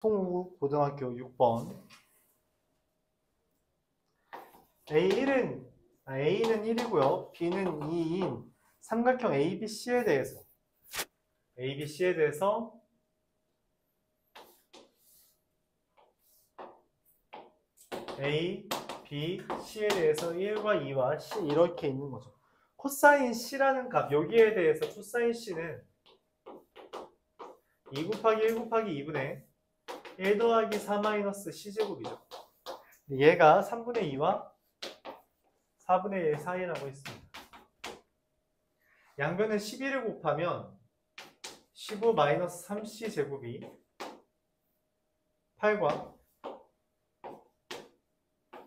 송우고등학교 6번. A는 1이고요. B는 2인 삼각형 ABC에 대해서 A, B, C에 대해서 1과 2와 C 이렇게 있는 거죠. 코사인 C라는 값, 여기에 대해서 코사인 C는 2 곱하기 1 곱하기 2분의 1 더하기 4 마이너스 C제곱이죠. 얘가 3분의 2와 4분의 1 사이라고 했습니다. 양변에 11을 곱하면 15 마이너스 3C제곱이 8과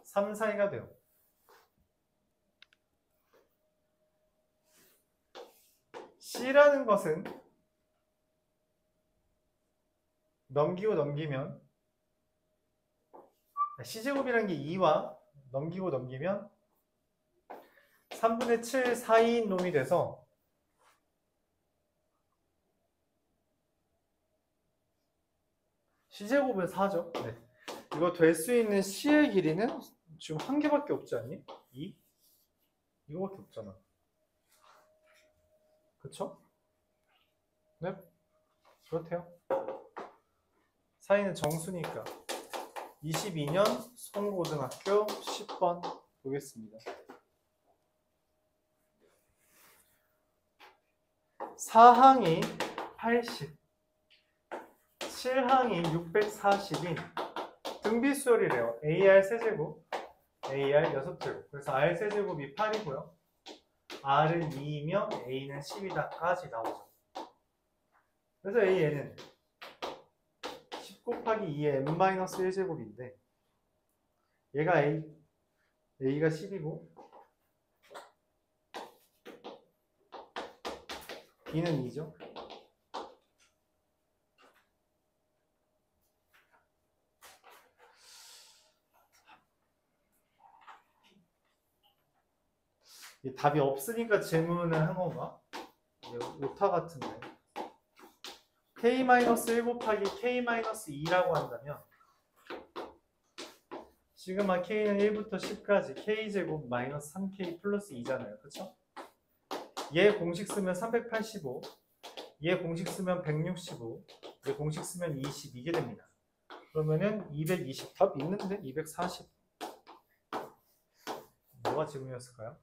3 사이가 돼요. C라는 것은 넘기면 C제곱이라는 게 2와 넘기면 3분의 7 사이인 놈이 돼서 C제곱은 4죠. 네. 이거 될 수 있는 C의 길이는 지금 한 개밖에 없지 않니? 2? 이거밖에 없잖아. 그쵸? 네? 그렇대요. 사이는 정수니까. 22년 송고등학교 10번 보겠습니다. 사항이 80, 7항이 640인 등비수열이래요. AR 세제곱, AR 6제곱. 그래서 R 세제곱이 8이고요. R은 2이며 A는 10이다까지 나오죠. 그래서 AN은 10 곱하기 2의 n-1제곱인데 얘가 A가 10이고 B는 2죠. 답이 없으니까 질문을 한 건가? 오타 같은데. K-1 곱하기 K-2라고 한다면 시그마 K는 1부터 10까지 K제곱 마이너스 3K 플러스 2잖아요. 그쵸? 얘 공식 쓰면 385, 얘 공식 쓰면 165, 얘 공식 쓰면 20 이게 됩니다. 그러면은 220 답 있는데 240 뭐가 질문이었을까요?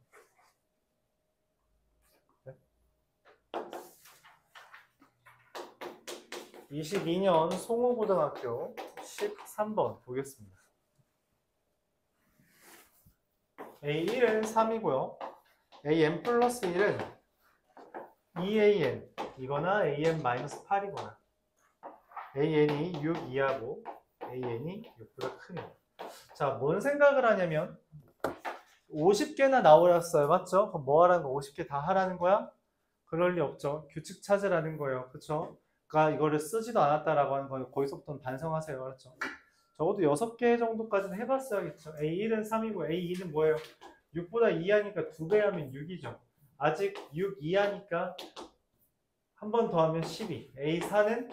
22년 송우고등학교 13번 보겠습니다. A1은 3이고요. AN 플러스 1은 2AN 이거나 AN-8이거나 AN이 6 이하고 AN이 6보다 크네요. 자, 뭔 생각을 하냐면 50개나 나오셨어요. 맞죠? 그럼 뭐 하라는 거? 50개 다 하라는 거야? 그럴 리 없죠. 규칙 찾으라는 거예요. 그쵸? 그러니까 이거를 쓰지도 않았다라고 하는 건 거기서부터 반성하세요. 그렇죠? 적어도 6개 정도까지는 해봤어야겠죠. A1은 3이고 A2는 뭐예요? 6보다 2하니까 2배 하면 6이죠. 아직 6 이하니까 한 번 더 하면 12. A4는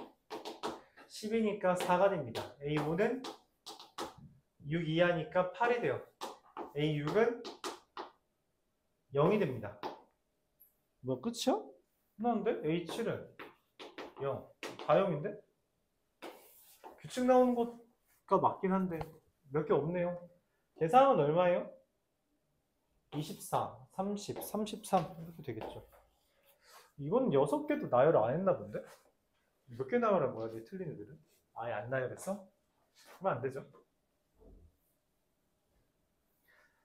10이니까 4가 됩니다. A5는 6 이하니까 8이 돼요. A6은 0이 됩니다. 뭐 끝이야? 끝났는데? A7은 0. 다 0인데? 규칙 나오는 것가 맞긴 한데 몇 개 없네요. 계산은 얼마예요? 24, 30, 33 이렇게 되겠죠. 이건 6개도 나열을 안 했나 본데? 몇 개 나열한 거야? 내 틀린 애들은? 아예 안 나열했어? 그러면 안 되죠.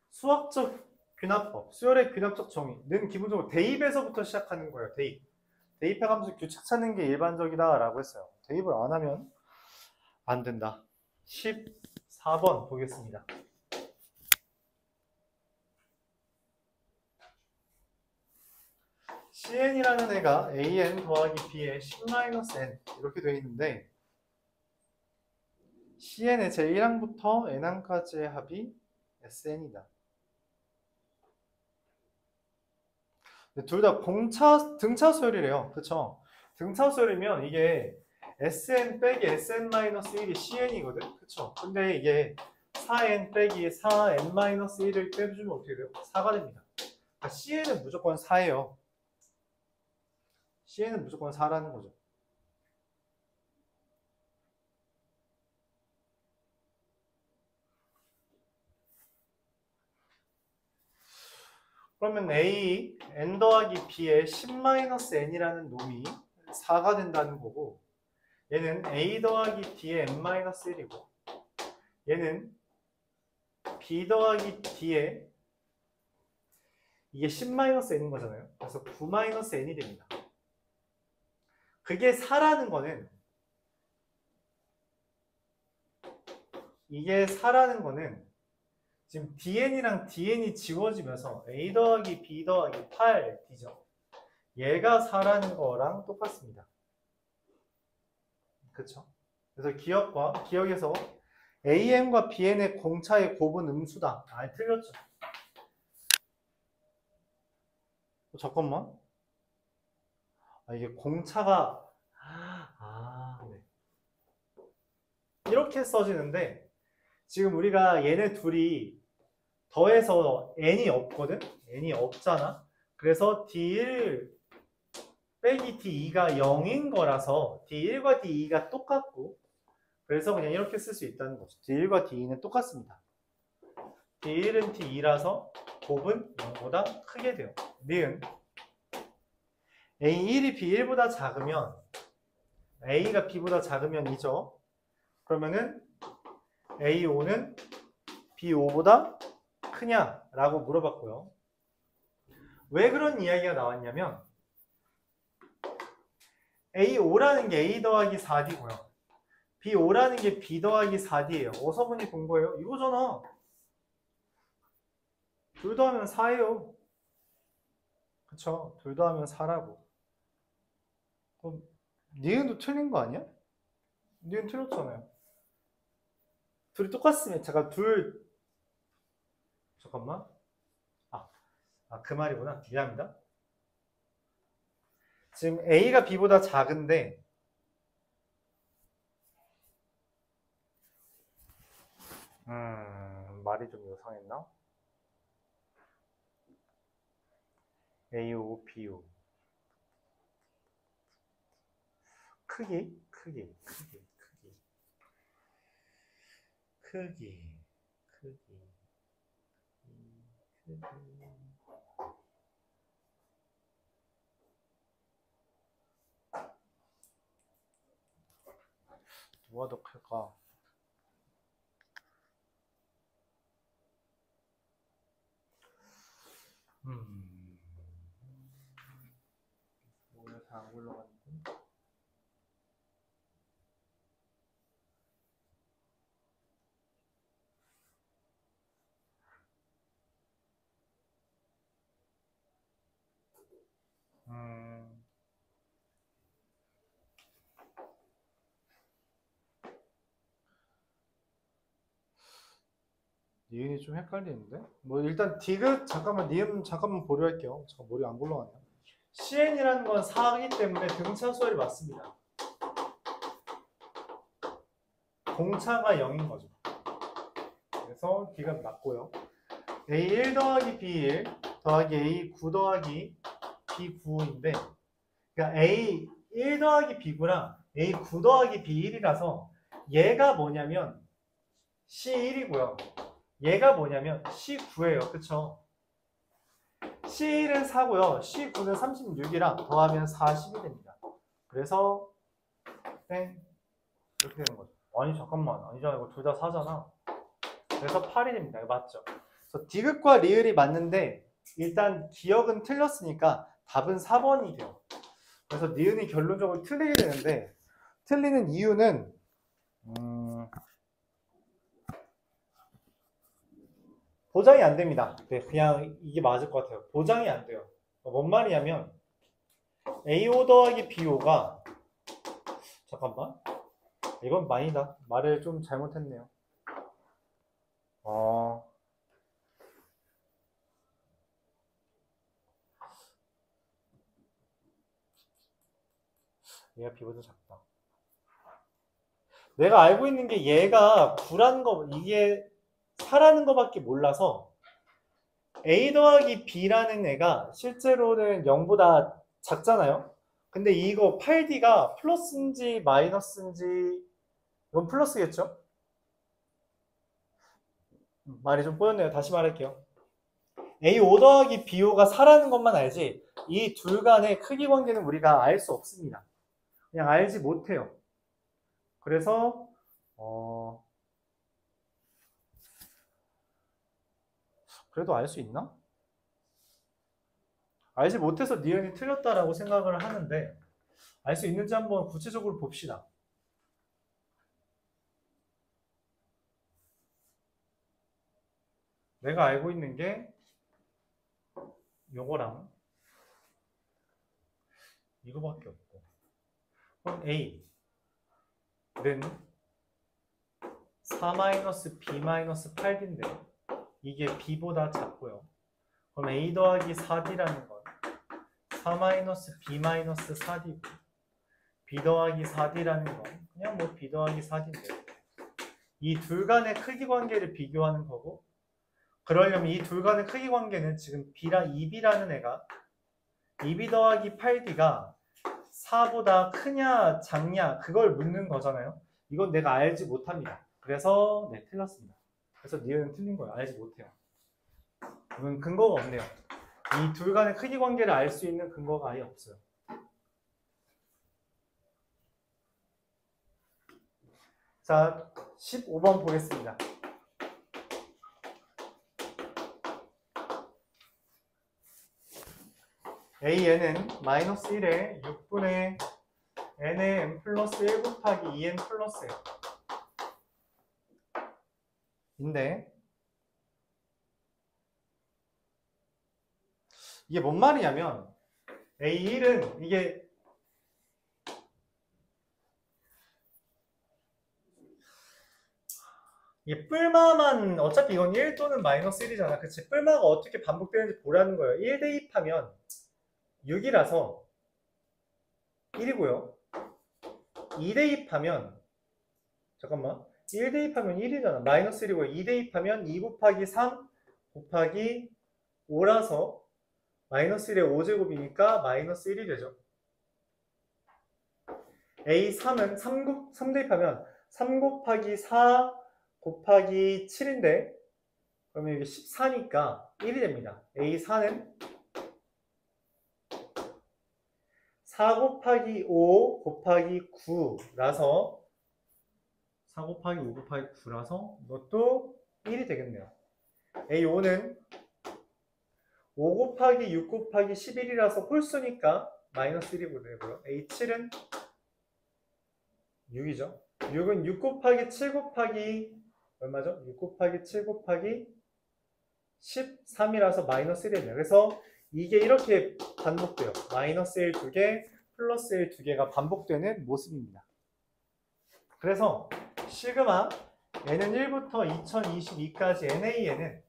수학적 귀납법, 수열의 귀납적 정의는 기본적으로 대입에서부터 시작하는 거예요. 대입해가면서 규칙 찾는 게 일반적이다 라고 했어요. 대입을 안 하면 안 된다. 14번 보겠습니다. CN이라는 애가 AN 더하기 B의 10-N 이렇게 되어 있는데 CN의 제1항부터 N항까지의 합이 SN이다. 둘 다 등차 수열이래요. 그쵸? 등차 수열이면 이게 Sn 빼기 Sn-1이 Cn이거든? 그쵸? 근데 이게 4n 빼기 4n-1을 빼주면 어떻게 돼요? 4가 됩니다. 그러니까 Cn은 무조건 4예요. Cn은 무조건 4라는 거죠. 그러면 A, n 더하기 b의 10-n이라는 놈이 4가 된다는 거고, 얘는 A 더하기 D의 n-1이고, 얘는 B 더하기 D의 이게 10-n인 거잖아요. 그래서 9-n이 됩니다. 그게 4라는 거는, 이게 4라는 거는 지금 dn이랑 dn이 지워지면서 a 더하기 b 더하기 8d죠. 얘가 4라는 거랑 똑같습니다. 그쵸? 그래서 기억에서 am과 bn의 공차의 곱은 음수다. 아, 틀렸죠. 잠깐만. 아, 이게 공차가 네. 이렇게 써지는데 지금 우리가 얘네 둘이 더해서 n이 없거든? n이 없잖아? 그래서 d1 빼기 d2가 0인 거라서 d1과 d2가 똑같고 그래서 그냥 이렇게 쓸 수 있다는 거죠. d1과 d2는 똑같습니다. d1은 d2라서 곱은 0보다 크게 돼요. 니은 a1이 b1보다 작으면 a가 b보다 작으면 이죠. 그러면은 a5는 b5보다 크냐라고 물어봤고요. 왜 그런 이야기가 나왔냐면 A5라는 게 A 더하기 4D고요. B5라는 게 B 더하기 4D예요. 어서분이 본 거예요. 이거잖아. 둘 더하면 4예요. 그쵸? 둘 더하면 4라고. 그럼 니은도 틀린 거 아니야? 니은 틀렸잖아요. 둘이 똑같으면 잠깐만. 그 말이구나. 미안합니다. 지금 A가 B보다 작은데 말이 좀 이상했나? A5, B5 크기 뭐가 더 클까? 오늘 다 안 굴러갔는데. 니은이 좀 헷갈리는데? 뭐 일단 디귿 잠깐만 니은 잠깐만 보류할게요. 잠깐 머리 안 굴러가네요. CN이라는 건 4이기 때문에 등차 수열이 맞습니다. 공차가 0인 거죠. 그래서 디귿 맞고요. A1 더하기 B1 더하기 A9 더하기 B9인데 그러니까 A1 더하기 B9랑 A9 더하기 B1이라서 얘가 뭐냐면 C1이고요. 얘가 뭐냐면 C9예요. 그쵸? C1은 4고요. C9는 36이랑 더하면 40이 됩니다. 그래서 땡 이렇게 되는 거죠. 아니 잠깐만 아니잖아. 이거 둘 다 4잖아. 그래서 8이 됩니다. 이거 맞죠? 그래서 디귿과 리을이 맞는데 일단 기억은 틀렸으니까 답은 4번이 돼요. 그래서 니은이 결론적으로 틀리게 되는데 틀리는 이유는 보장이 안 됩니다. 네, 그냥 이게 맞을 것 같아요. 보장이 안 돼요. 뭔 말이냐면 A5 더하기 B5가 잠깐만 이건 많이다. 말을 좀 잘못했네요. 얘가 B보다 작다. 내가 알고 있는 게 얘가 9라는 거, 이게 4라는 거밖에 몰라서 A 더하기 B라는 애가 실제로는 0보다 작잖아요. 근데 이거 8D가 플러스인지 마이너스인지, 이건 플러스겠죠? 말이 좀 꼬였네요. 다시 말할게요. A5 더하기 B5가 4라는 것만 알지 이 둘 간의 크기 관계는 우리가 알 수 없습니다. 그냥 알지 못해요. 그래서 그래도 알 수 있나? 알지 못해서 니은이 틀렸다라고 생각을 하는데 알 수 있는지 한번 구체적으로 봅시다. 내가 알고 있는 게 요거랑 이거밖에 없고, 그럼 A는 4-B-8인데 이게 B보다 작고요. 그럼 A 더하기 4D라는 건 4-B-4D고 B 더하기 4D라는 건 그냥 뭐 B 더하기 4D인데 이 둘 간의 크기 관계를 비교하는 거고, 그러려면 이 둘 간의 크기 관계는 지금 B랑 2B라는 애가 2B 더하기 8D가 4보다 크냐 작냐 그걸 묻는 거잖아요. 이건 내가 알지 못합니다. 그래서 네, 틀렸습니다. 그래서 니은은 틀린 거예요. 알지 못해요. 이건 근거가 없네요. 이 둘 간의 크기 관계를 알 수 있는 근거가 아예 없어요. 자, 15번 보겠습니다. AN은 마이너스 1에 6분의 n의 n 플러스 1 곱하기 2n 플러스 1 인데 이게 뭔 말이냐면 A1은 이게 뿔마만 어차피 이건 1 또는 마이너스 1이잖아. 그치? 뿔마가 어떻게 반복되는지 보라는 거예요. 1 대입하면 6이라서 1이고요. 2 대입하면 잠깐만 1 대입하면 1이잖아. 마이너스 1이고요. 2 대입하면 2 곱하기 3 곱하기 5라서 마이너스 1의 5제곱이니까 마이너스 1이 되죠. A3은 3 대입하면 3 곱하기 4 곱하기 7인데 그러면 이게 14니까 1이 됩니다. A4는 4 곱하기 5 곱하기 9라서 4 곱하기 5 곱하기 9라서 이것도 1이 되겠네요. A5는 5 곱하기 6 곱하기 11이라서 홀수니까 마이너스 1이 되고요. A7은 6이죠. 6은 6 곱하기 7 곱하기 얼마죠? 6 곱하기 7 곱하기 13이라서 마이너스 1이네요. 그래서 이게 이렇게 반복돼요. 마이너스 1 2개, 플러스 1 2개가 반복되는 모습입니다. 그래서 시그마 n은 1부터 2022까지 NAN은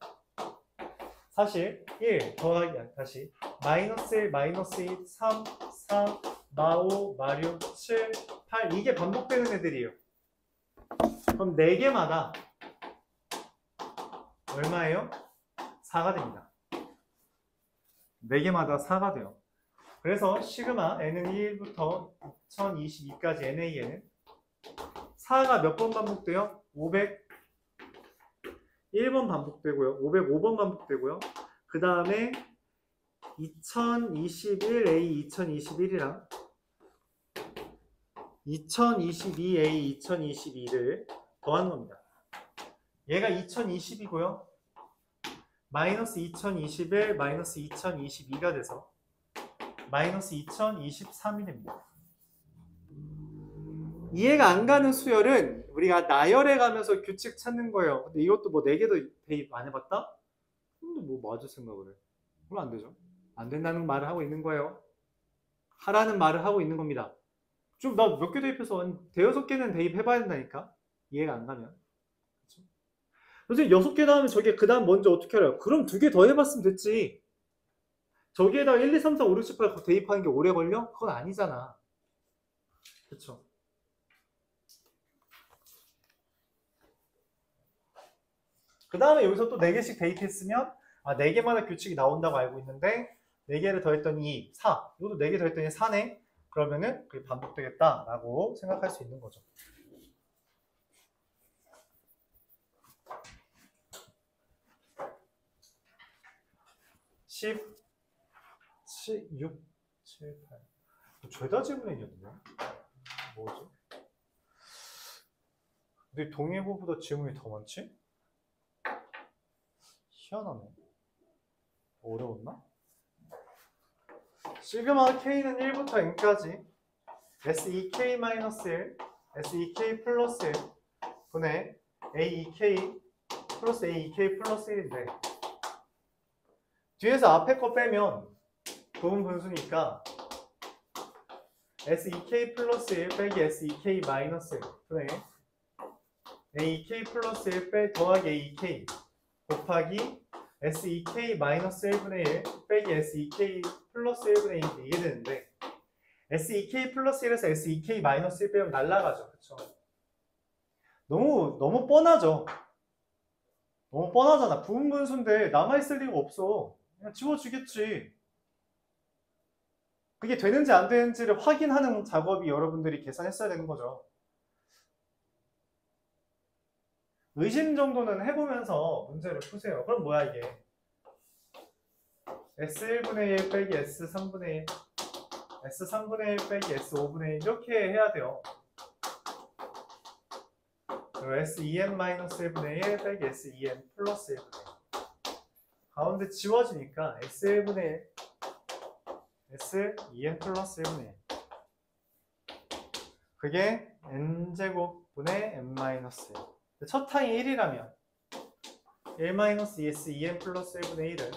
사실 1 더하기 다시 마이너스 1, 마이너스 2, 3, 4, 마5, 마6, 7, 8 이게 반복되는 애들이에요. 그럼 4개마다 얼마예요? 4가 됩니다. 4개마다 4가 돼요. 그래서 시그마 n은 1부터 2022까지 NAN은 4가 몇 번 반복돼요? 501번 반복되고요. 505번 반복되고요. 그 다음에 2021A 2021이랑 2022A 2022를 더하는 겁니다. 얘가 2020이고요. 마이너스 2021, 마이너스 2022가 돼서 마이너스 2023이 됩니다. 이해가 안 가는 수열은 우리가 나열해 가면서 규칙 찾는 거예요. 근데 이것도 뭐 4개도 대입 안 해봤다? 근데 뭐 맞을 생각을 해. 그럼 안 되죠. 안 된다는 말을 하고 있는 거예요. 하라는 말을 하고 있는 겁니다. 좀 나 몇 개 대입해서 한 5-6개는 대입해봐야 된다니까. 이해가 안 가면. 그렇죠? 선생님 6개 나오면 저게 그 다음 먼저 어떻게 알아요? 그럼 2개 더 해봤으면 됐지. 저기에다가 1, 2, 3, 4, 5, 6, 7, 8 대입하는 게 오래 걸려? 그건 아니잖아. 그쵸? 그 다음에 여기서 또 4개씩 대입했으면 4개만의 규칙이 나온다고 알고 있는데 4개를 더했더니 4. 이것도 4개 더했더니 4네. 그러면은 그게 반복되겠다라고 생각할 수 있는 거죠. 10, 6, 7, 8. 죄다 지문이었네. 뭐지? 근데 동의어보다 지문이 더 많지? 희한하네. 어려웠나? 시그마 K는 1부터 N까지 SEK-1, SEK 플러스 1 분의 AEK 플러스 AEK 플러스 1인데 뒤에서 앞에 거 빼면 부분 분수니까 SEK 플러스 1 빼기 SEK 마이너스 1 분의 AEK 플러스 1 빼 더하기 AEK 곱하기 SEK 마이너스 1분의 1 빼기 SEK 플러스 1분의 1 이게 되는데 SEK 플러스 1에서 SEK 마이너스 1 빼면 날라가죠. 그쵸? 너무 뻔하죠. 너무 뻔하잖아. 부분 분수인데 남아있을 리가 없어. 그냥 지워주겠지. 그게 되는지 안 되는지를 확인하는 작업이 여러분들이 계산했어야 되는 거죠. 의심 정도는 해보면서 문제를 푸세요. 그럼 뭐야 이게? S1분의 1 빼기 S3분의 1 S3분의 1 빼기 S5분의 1 이렇게 해야 돼요. 그리고 S2n-1분의 1 빼기 S2n 플러스 1분의 1 가운데 지워지니까 S1분의 1 S2n 플러스 1분의 1 그게 n제곱분의 n-1 첫 항이 1이라면 1-2S2n 플러스 1분의 1은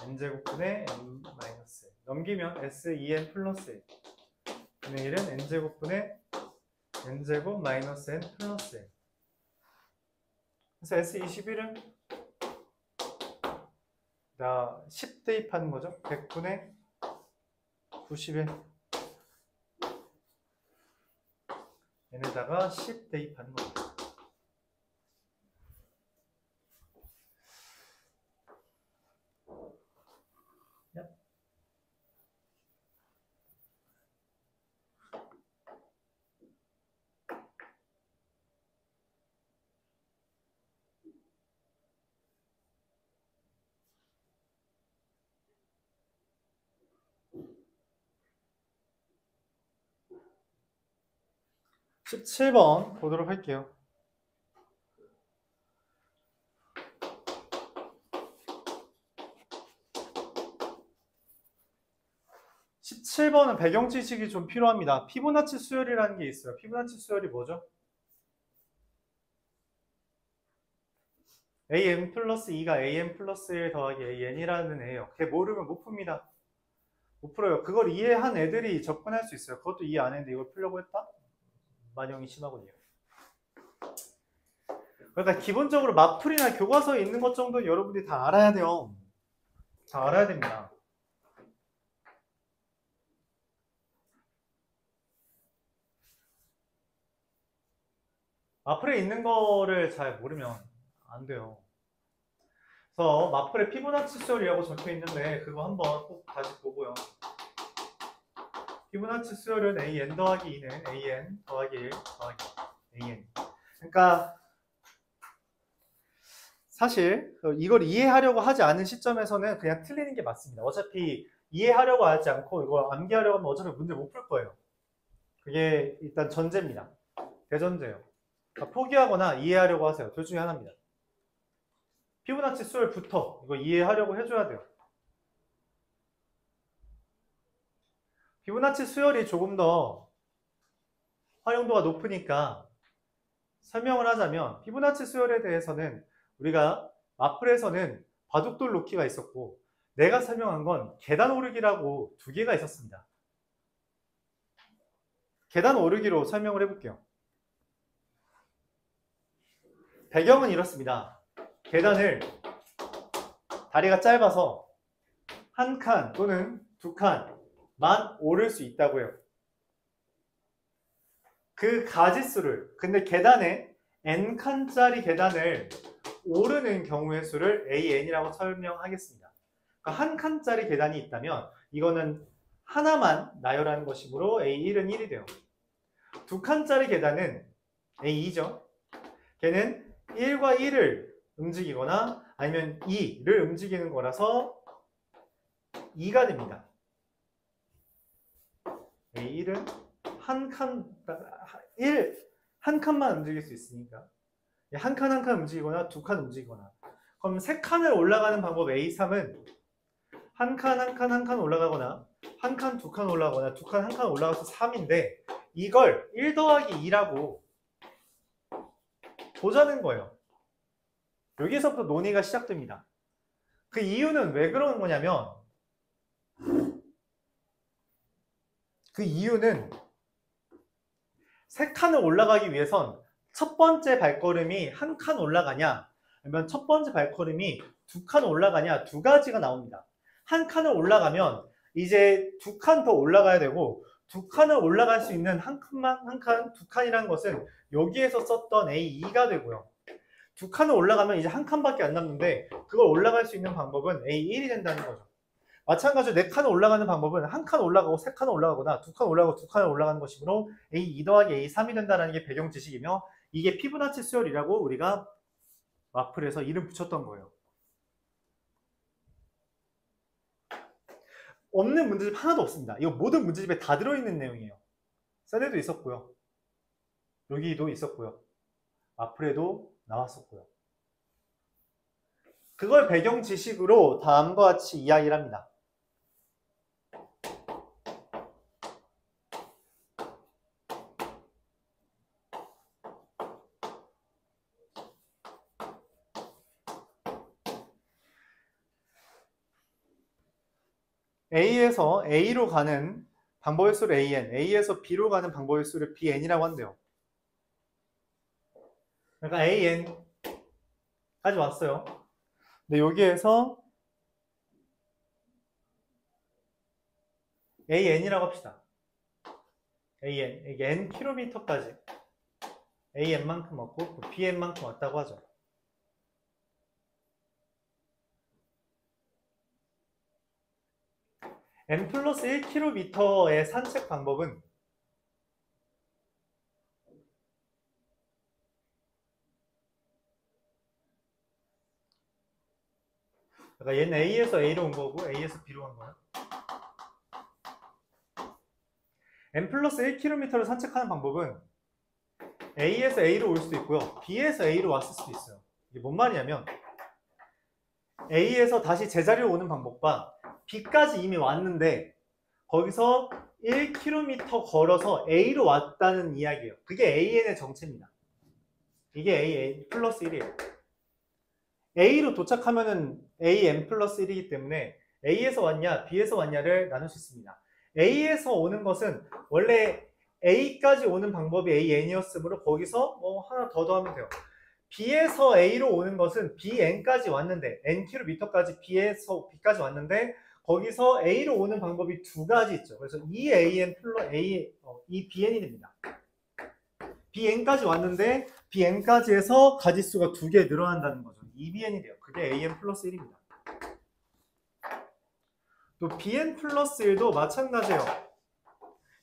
n제곱분의 n-1 넘기면 S2n 플러스 1 분의 1은 n제곱분의 n제곱 마이너스 n 플러스 1 그래서 S21은 나 10 대입하는 거죠. 100분의 91 n에다가 10 대입하는 거죠. 17번 보도록 할게요. (17번은) 배경 지식이 좀 필요합니다. 피보나치 수열이라는 게 있어요. 피보나치 수열이 뭐죠? an 플러스 2가 an 플러스 1 더하기 an이라는 애예요. 그게 모르면 못 풉니다. 못 풀어요. 그걸 이해한 애들이 접근할 수 있어요. 그것도 이해 안 했는데 이걸 풀려고 했다? 만영이 심하군요. 그러니까 기본적으로 마풀이나 교과서에 있는 것 정도는 여러분들이 다 알아야 돼요. 다 알아야 됩니다. 마풀에 있는 거를 잘 모르면 안 돼요. 그래서 마풀에 피보나치 수열이라고 적혀 있는데 그거 한번 꼭 다시 보고요. 피보나치 수열은 an 더하기 2는 an 더하기 1 더하기 an. 그러니까 사실 이걸 이해하려고 하지 않은 시점에서는 그냥 틀리는 게 맞습니다. 어차피 이해하려고 하지 않고 이걸 암기하려고 하면 어차피 문제 못 풀 거예요. 그게 일단 전제입니다. 대전제예요. 그러니까 포기하거나 이해하려고 하세요. 둘 중에 하나입니다. 피보나치 수열부터 이거 이해하려고 해줘야 돼요. 피보나치 수열이 조금 더 활용도가 높으니까 설명을 하자면 피보나치 수열에 대해서는 우리가 마플에서는 바둑돌 놓기가 있었고 내가 설명한 건 계단 오르기라고 두 개가 있었습니다. 계단 오르기로 설명을 해볼게요. 배경은 이렇습니다. 계단을 다리가 짧아서 한 칸 또는 두 칸만 오를 수 있다고 해요. 그 가지수를 근데 계단에 n칸짜리 계단을 오르는 경우의 수를 AN이라고 설명하겠습니다. 그러니까 한 칸짜리 계단이 있다면 이거는 하나만 나열하는 것이므로 A1은 1이 돼요. 두 칸짜리 계단은 A2죠. 걔는 1과 1을 움직이거나 아니면 2를 움직이는 거라서 2가 됩니다. A1은 한 칸만 움직일 수 있으니까 한 칸 한 칸 움직이거나 두 칸 움직이거나. 그럼 세 칸을 올라가는 방법 A3은 한 칸 한 칸 한 칸 올라가거나 한 칸 두 칸 올라가거나 두 칸 한 칸 올라가서 3인데 이걸 1 더하기 2라고 보자는 거예요. 여기서부터 논의가 시작됩니다. 그 이유는 왜 그러는 거냐면 그 이유는 세 칸을 올라가기 위해선 첫 번째 발걸음이 한 칸 올라가냐 아니면 첫 번째 발걸음이 두 칸 올라가냐 두 가지가 나옵니다. 한 칸을 올라가면 이제 두 칸 더 올라가야 되고 두 칸을 올라갈 수 있는 한 칸, 두 칸이라는 것은 여기에서 썼던 A2가 되고요. 두 칸을 올라가면 이제 한 칸밖에 안 남는데 그걸 올라갈 수 있는 방법은 A1이 된다는 거죠. 마찬가지로 네 칸을 올라가는 방법은 한 칸 올라가고 세 칸을 올라가거나 두 칸 올라가고 두 칸을 올라가는 것이므로 A2 더하기 A3이 된다는 게 배경 지식이며 이게 피보나치 수열이라고 우리가 와플에서 이름 붙였던 거예요. 없는 문제집 하나도 없습니다. 이거 모든 문제집에 다 들어있는 내용이에요. 셀에도 있었고요. 여기도 있었고요. 와플에도 나왔었고요. 그걸 배경 지식으로 다음과 같이 이야기를 합니다. A에서 A로 가는 방법의 수를 AN, A에서 B로 가는 방법의 수를 BN이라고 한대요. 그러니까 AN까지 왔어요. 근데 여기에서 AN이라고 합시다. AN, 이게 N 킬로미터까지 AN만큼 왔고 BN만큼 왔다고 하죠. N 플러스 1km의 산책 방법은 그러니까 얘는 A에서 A로 온 거고 A에서 B로 간 거야. N 플러스 1km를 산책하는 방법은 A에서 A로 올 수도 있고요. B에서 A로 왔을 수도 있어요. 이게 뭔 말이냐면 A에서 다시 제자리로 오는 방법과 B까지 이미 왔는데 거기서 1km 걸어서 A로 왔다는 이야기예요. 그게 AN의 정체입니다. 이게 AN 플러스 1이에요. A로 도착하면은 AN 플러스 1이기 때문에 A에서 왔냐 B에서 왔냐를 나눌 수 있습니다. A에서 오는 것은 원래 A까지 오는 방법이 AN이었으므로 거기서 뭐 하나 더 더하면 돼요. B에서 A로 오는 것은 BN까지 왔는데 Nkm까지 B에서 B까지 왔는데 거기서 A로 오는 방법이 두 가지 있죠. 그래서 이 AN 플러스 이 BN이 됩니다. BN까지 왔는데 BN까지 해서 가지수가 두 개 늘어난다는 거죠. 2BN이 돼요. 그게 AN 플러스 1입니다. 또 BN 플러스 1도 마찬가지예요.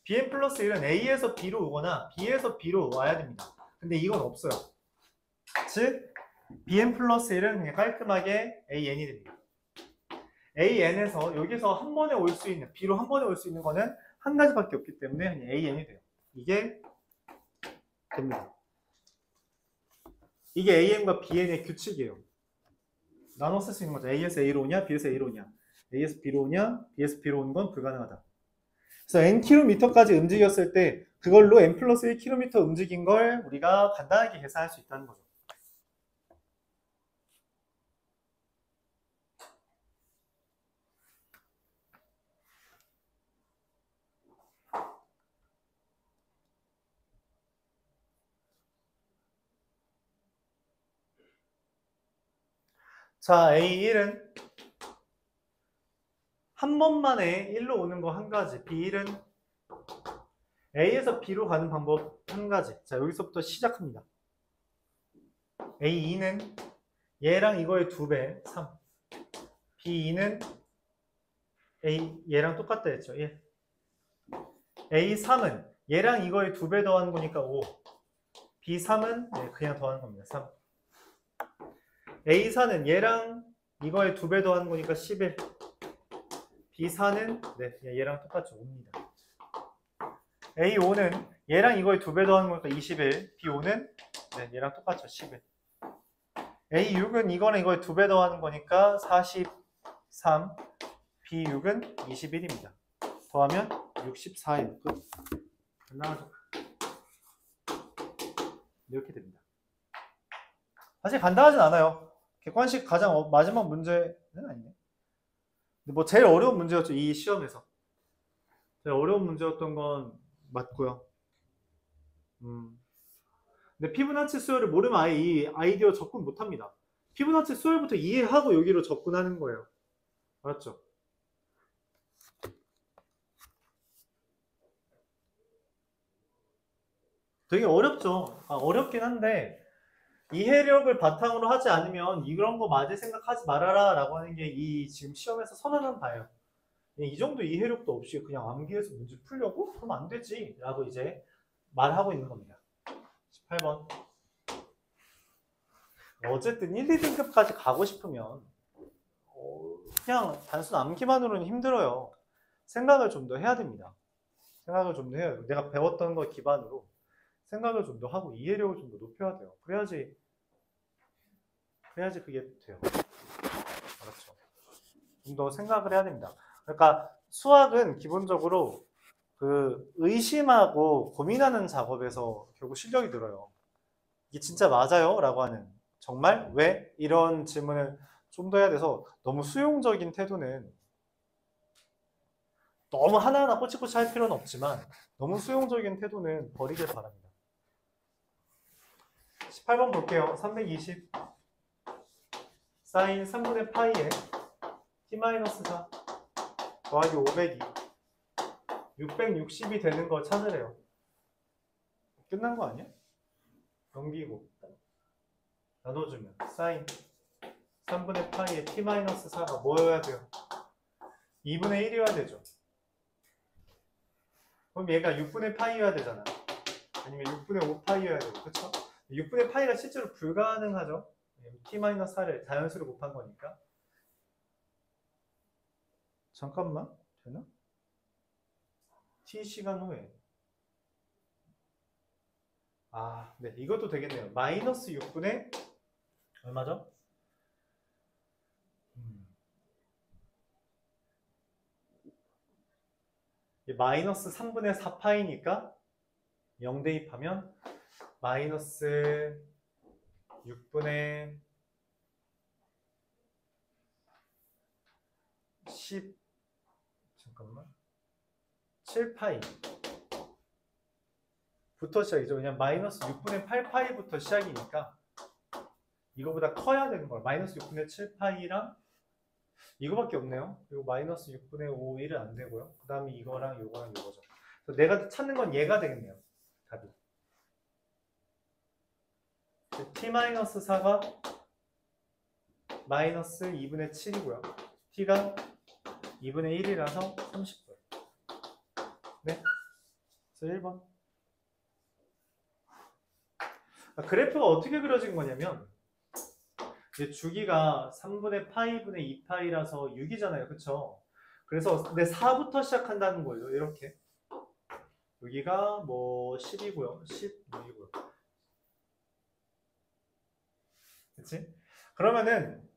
BN 플러스 1은 A에서 B로 오거나 B에서 B로 와야 됩니다. 근데 이건 없어요. 즉 BN 플러스 1은 그냥 깔끔하게 AN이 됩니다. AN에서 여기서 한 번에 올 수 있는 B로 한 번에 올 수 있는 거는 한 가지밖에 없기 때문에 그냥 AN이 돼요. 이게 됩니다. 이게 AN과 BN의 규칙이에요. 나눠 쓸 수 있는 거죠. A에서 A로 오냐 B에서 A로 오냐 A에서 B로 오냐 B에서 B로 오는 건 불가능하다. 그래서 Nkm까지 움직였을 때 그걸로 N 플러스 1km 움직인 걸 우리가 간단하게 계산할 수 있다는 거죠. 자, A1은 한 번만에 1로 오는 거 한 가지, B1은 A에서 B로 가는 방법 한 가지. 자, 여기서부터 시작합니다. A2는 얘랑 이거의 2배 3. B2는 얘랑 똑같다 했죠. 1. A3은 얘랑 이거의 2배 더하는 거니까 5. B3은 그냥 더하는 겁니다. 3. A4는 얘랑 이거의 2배 더하는 거니까 11. B4는 얘랑 똑같죠. 5입니다. A5는 얘랑 이거의 2배 더하는 거니까 21. B5는 얘랑 똑같죠. 11. A6은 이거랑 이거의 2배 더하는 거니까 43. B6은 21입니다. 더하면 64예요. 끝. 나와줘. 이렇게 됩니다. 사실 간단하진 않아요. 객관식 가장 마지막 문제는 아니네. 근데 뭐 제일 어려운 문제였죠. 이 시험에서. 제일 어려운 문제였던 건 맞고요. 근데 피부나치 수열을 모르면 아예 이 아이디어 접근 못합니다. 피부나치 수열부터 이해하고 여기로 접근하는 거예요. 알았죠? 되게 어렵죠. 어렵긴 한데 이해력을 바탕으로 하지 않으면 이런 거 맞을 생각하지 말아라 라고 하는 게 이 지금 시험에서 선언한 바예요. 이 정도 이해력도 없이 그냥 암기해서 문제 풀려고? 그럼 안 되지 라고 이제 말하고 있는 겁니다. 18번. 어쨌든 1, 2등급까지 가고 싶으면 그냥 단순 암기만으로는 힘들어요. 생각을 좀 더 해야 됩니다. 생각을 좀 더 해야 돼요. 내가 배웠던 거 기반으로 생각을 좀 더 하고 이해력을 좀 더 높여야 돼요. 그래야지 그게 돼요. 알았죠? 좀 더 생각을 해야 됩니다. 그러니까 수학은 기본적으로 그 의심하고 고민하는 작업에서 결국 실력이 늘어요. 이게 진짜 맞아요? 라고 하는, 정말? 왜? 이런 질문을 좀 더 해야 돼서 너무 수용적인 태도는, 너무 하나하나 꼬치꼬치 할 필요는 없지만 너무 수용적인 태도는 버리길 바랍니다. 18번 볼게요. 320 사인 3분의 파이에 t-4 더하기 502 660이 되는 걸 찾으래요. 끝난 거 아니야? 넘기고 나눠주면 사인 3분의 파이에 t-4가 뭐여야 돼요? 2분의 1이어야 되죠. 그럼 얘가 6분의 파이여야 되잖아. 아니면 6분의 5파이여야 되고, 그쵸? 6분의 파이가 실제로 불가능하죠. t-4를 자연수로 곱한 거니까. 잠깐만, 되나? t시간 후에. 네, 이것도 되겠네요. 마이너스 6분의 얼마죠? 마이너스 3분의 4파이니까 0 대입하면 마이너스 6분의 10 잠깐만 7파이 부터 시작이죠. 그냥 마이너스 6분의 8파이부터 시작이니까 이거보다 커야 되는 거예요. 마이너스 6분의 7파이랑 이거밖에 없네요. 그리고 마이너스 6분의 5, 1은 안 되고요. 그 다음에 이거랑 요거랑 요거죠. 그래서 내가 찾는 건 얘가 되겠네요. 답이. t-4가 마이너스 2분의 7이고요. t가 2분의 1이라서 30분. 네. 그래서 1번. 그래프가 어떻게 그려진 거냐면 주기가 3분의 파이분의 2파이라서 6이잖아요. 그쵸? 그래서 근데 4부터 시작한다는 거예요. 이렇게. 여기가 뭐 10이고요. 16이고요. 그치? 그러면은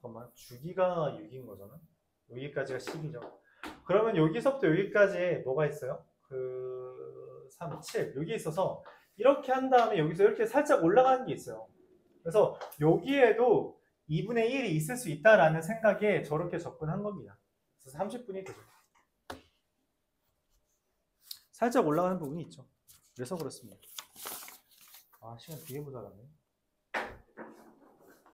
잠깐만, 주기가 6인 거잖아. 여기까지가 10이죠. 그러면 여기서부터 여기까지 뭐가 있어요? 3, 7 여기 있어서 이렇게 한 다음에 여기서 이렇게 살짝 올라가는 게 있어요. 그래서 여기에도 2분의 1이 있을 수 있다라는 생각에 저렇게 접근한 겁니다. 그래서 30분이 되죠. 살짝 올라가는 부분이 있죠. 그래서 그렇습니다. 시간 되게 모자라네.